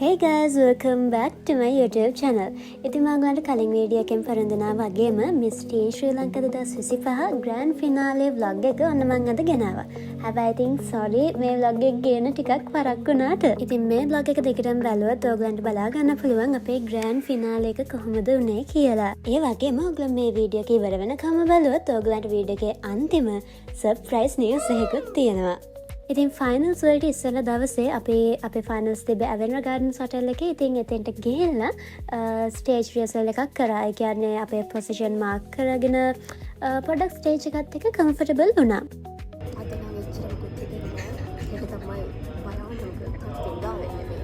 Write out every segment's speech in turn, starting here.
Hey guys, welcome back to my YouTube channel. ඉතින් මම ඔයාලට කලින් වීඩියෝ එකෙන් පරඳනා වගේම Miss Teen Sri Lanka 2025 Grand Finale vlog එක ඔන්න මම අද ගෙනාවා. හැබැයි I think sorry මේ vlog එක ගේන ටිකක් වරක් වුණාට. ඉතින් මේ vlog එක දෙකටම බලුවොත් ඔයගලන්ට බලා ගන්න පුළුවන් අපේ Grand Finale එක කොහොමද උනේ කියලා. ඒ වගේම ඔයගලන් මේ වීඩියෝ එක ඉවර වෙනකම් බලුවොත් ඔයගලන්ට වීඩියෝ එකේ අන්තිම surprise news එකකුත් තියෙනවා. ඉතින් ෆයිනල්ස් වලට ඉස්සෙල්ලා දවසේ අපේ ෆයිනල්ස් තිබ්බේ ඇවෙන්රා ගාඩන්ස් හොටෙල් එකේ. ඉතින් එතෙන්ට ගිහිල්ලා ස්ටේජ් රිහර්සල් එකක් කරා. ඒ කියන්නේ අපේ පොසිෂන් මාක් කරගෙන පොඩ්ඩක් ස්ටේජ් එකත් එක්ක කම්ෆර්ටබල් වුණා. අද නම් එච්චර මුකුත් දෙන්නේ නැහැ. ඒක තමයි බයවුනක කස්ටින් ගාවෙන්නේ මේ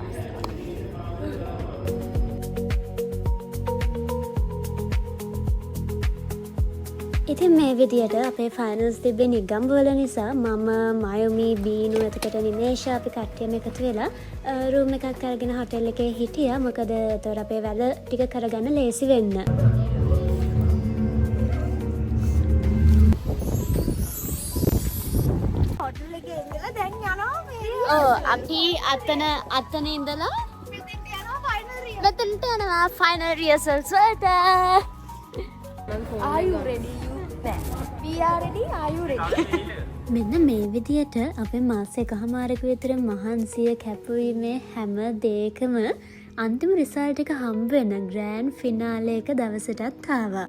ඉතින් මේ විදියට අපේ ෆයිනල්ස් තිබ්බේ නිගම්බවල නිසා මම මයොමි බීනු එතකොට නිමේෂා අපි කට්ටියම එකතු වෙලා රූම් එකක් අරගෙන හොටෙල් එකේ හිටියා. මොකද ඒතර අපේ වැඩ ටික කරගන්න ලේසි වෙන්න. හොටෙල් එකේ ඉඳලා දැන් යනවා මේ. අපි අතන ඉඳලා මෙතෙන්ට යනවා ෆයිනල් රිහර්සල්. මෙතනට යනවා ෆයිනල් රිහර්සල්ස් වලට. Are you ready? We are ready. Are you ready? මෙන්න මේ විදියට අපේ මාස එකහමාරක විතර මහන්සිය කැපවීමේ හැම දෙයකම අන්තිම රිසල්ට් එක හම්බ වෙන ග්‍රෑන්ඩ් ෆිනාලේ එක දවසටත් ආවා.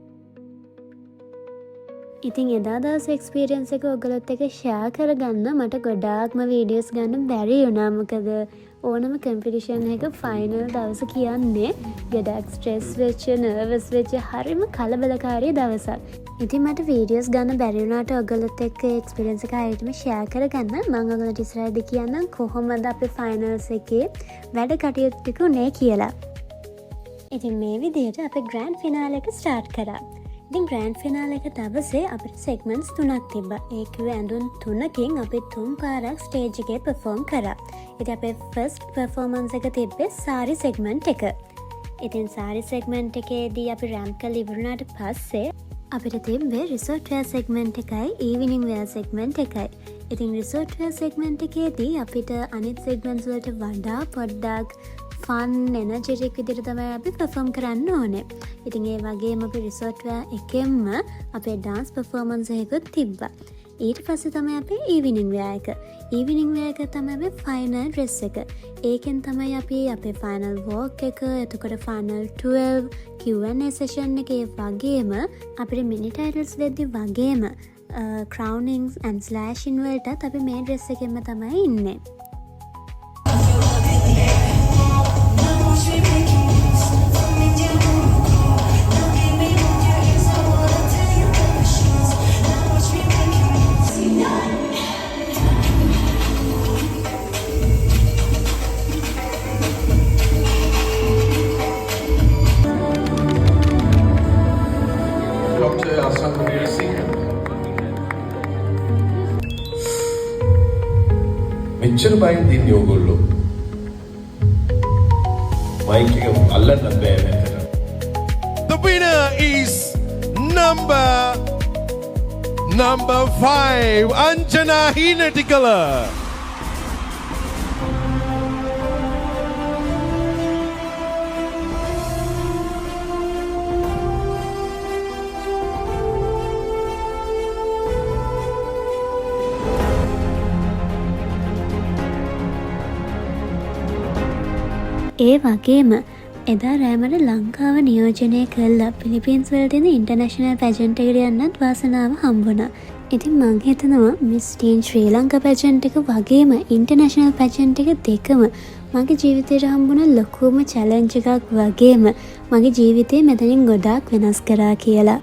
ඉතින් එදා දවසේ එක්ස්පීරියන්ස් එක ඔයගලත් එක්ක ෂෙයා කරගන්න මට ගොඩාක්ම වීඩියෝස් ගන්න බැරි වුණා. මොකද ඕනම කම්පිටිෂන් එක ෆයිනල් දවස කියන්නේ ගොඩක් ස්ට්‍රෙස් වෙච්ච, නර්වස් වෙච්ච හරිම කලබලකාරී දවසක්. ඉතින් මට වීඩියෝස් ගන්න බැරි වුණාට ඔයගලත් එක්ක එක්ස්පීරියන්ස් එක හරියටම ෂෙයා කරගන්න මම ඔයගලට ඉස්සරහදී කියන්නම් කොහොමද අපේ ෆයිනල්ස් එකේ වැඩ කටයුතු ටික උනේ කියලා. ඉතින් මේ විදියට අපේ ග්‍රෑන්ඩ් ෆිනාලේ එක ස්ටාර්ට් කරා. ඉතින් ග්‍රෑන්ඩ් ෆිනාලේ එක දවසේ අපිට සෙග්මන්ට්ස් 3ක් තිබ්බා. ඒ කිව්වේ ඇඳුම් 3කින් අපි 3 පාරක් ස්ටේජ් එකේ පර්ෆෝම් කරා. ඉතින් අපේ ෆස්ට් පර්ෆෝමන්ස් එක තිබ්බේ සාරි සෙග්මන්ට් එක. ඉතින් සාරි සෙග්මන්ට් එකේදී අපි රැම්ප් කරලා ඉවරුණාට පස්සේ අපිට තිබ්බේ රිසෝට් වෙයර් සෙග්මන්ට් එකයි ඊවිනිං වෙයර් සෙග්මන්ට් එකයි. ඉතින් රිසෝට් වෙයර් සෙග්මන්ට් එකේදී අපිට අනිත් සෙග්මන්ට්ස් වලට වඩා පොඩ්ඩක් ෆන් එනර්ජිටික් විදිහට තමයි අපි පර්ෆෝම් කරන්න ඕනේ. ඉතින් ඒ වගේම අපි රිසෝට් වෙයර් එකෙන්ම අපේ ඩාන්ස් පර්ෆෝමන්ස් එකකුත් තිබ්බා. ඊට පස්සේ තමයි අපේ ඊවිනිං වෙයර් එක. ඊවිනිං වෙයර් එක තමයි අපේ ෆයිනල් ඩ්‍රෙස් එක. ඒකෙන් තමයි අපි අපේ ෆයිනල් වෝක් එක, එතකොට ෆයිනල් 12 Q&A සෙෂන් එකේ වගේම අපේ මිනි ටයිටල්ස් දෙද්දි වගේම ක්‍රවුනින්ග්ස් ඇන්ඩ් ස්ලෑෂින් වලටත් අපි මේ ඩ්‍රෙස් එකෙන්ම තමයි ඉන්නේ. මෙච්චර බයින් දින්නේ ඕගොල්ලෝ මයික් එක අල්ලන්න බෑ මෙතන. The winner is number 5 Anjana Hinatikala. ඒ වගේම එදා රෑමට ලංකාව නියෝජනය කළා පිලිපීන්ස් වල තියෙන ඉන්ටර්නැෂනල් පැජන්ට් එකට යන්නත් වාසනාව හම්බුණා. ඉතින් මං හිතනවා මිස් ටීන් ශ්‍රී ලංකා පැජන්ට් එක වගේම ඉන්ටර්නැෂනල් පැජන්ට් එක දෙකම මගේ ජීවිතේට හම්බුණ ලොකුම චැලෙන්ජ් එකක් වගේම මගේ ජීවිතේ මෙතනින් ගොඩාක් වෙනස් කරා කියලා.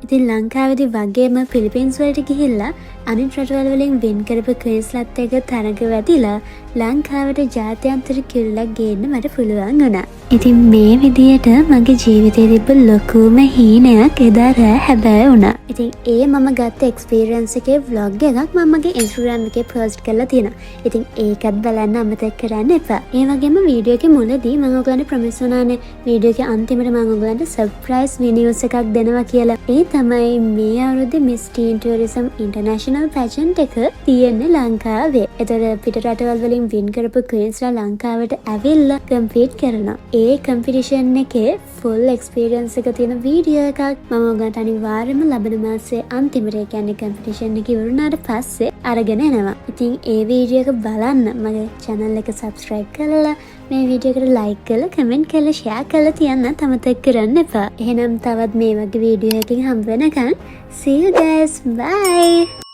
ඉතින් ලංකාවේදී වගේම පිලිපීන්ස් වලට ගිහිල්ලා අනිත් රටවල් වලින් වින් කරපු ක්වීන්ස්ලත් එක තරඟ වැදිලා ලංකාවට ජාත්‍යන්තර කිරුළක් ගේන්න මට පුළුවන් වුණා. ඉතින් මේ විදියට මගේ ජීවිතේ තිබ්බ ලොකුම හීනයක් එදා රෑ හැබෑ වුණා. ඉතින් ඒ මම ගත්ත එක්ස්පීරියන්ස් එකේ vlog එකක් මම මගේ Instagram එකේ post කරලා තියෙනවා. ඉතින් ඒකත් බලන්න අමතක කරන්න එපා. ඒ වගේම වීඩියෝ එකේ මුලදී මම ඔයගලන්ට ප්‍රොමිස් වුණානේ වීඩියෝ එකේ අන්තිමට මම ඔයගලන්ට සර්ප්‍රයිස් videos එකක් දෙනවා කියලා. ඒ තමයි මේ අවුරුද්දේ Miss Teen Tourism International pageant එක තියෙන්නේ ලංකාවේ. ඒතර පිට රටවල් වලින් win කරපු queensලා ලංකාවට ඇවිල්ලා compete කරනවා. ඒ competition එකේ full experience එක තියෙන වීඩියෝ එකක් මම ඔයගලන්ට අනිවාර්යයෙන්ම ලබන මාසේ අන්තිමට කියන්නේ competition එක ඉවරුනාට පස්සේ අරගෙන එනවා. ඉතින් ඒ වීඩියෝ එක බලන්න මගේ channel එක subscribe කරලා මේ වීඩියෝ එකට like කරලා comment කරලා share කරලා තියන්න අමතක කරන්න එපා. එහෙනම් තවත් මේ වගේ වීඩියෝ එකකින් හම්බ වෙනකන් see you guys, bye.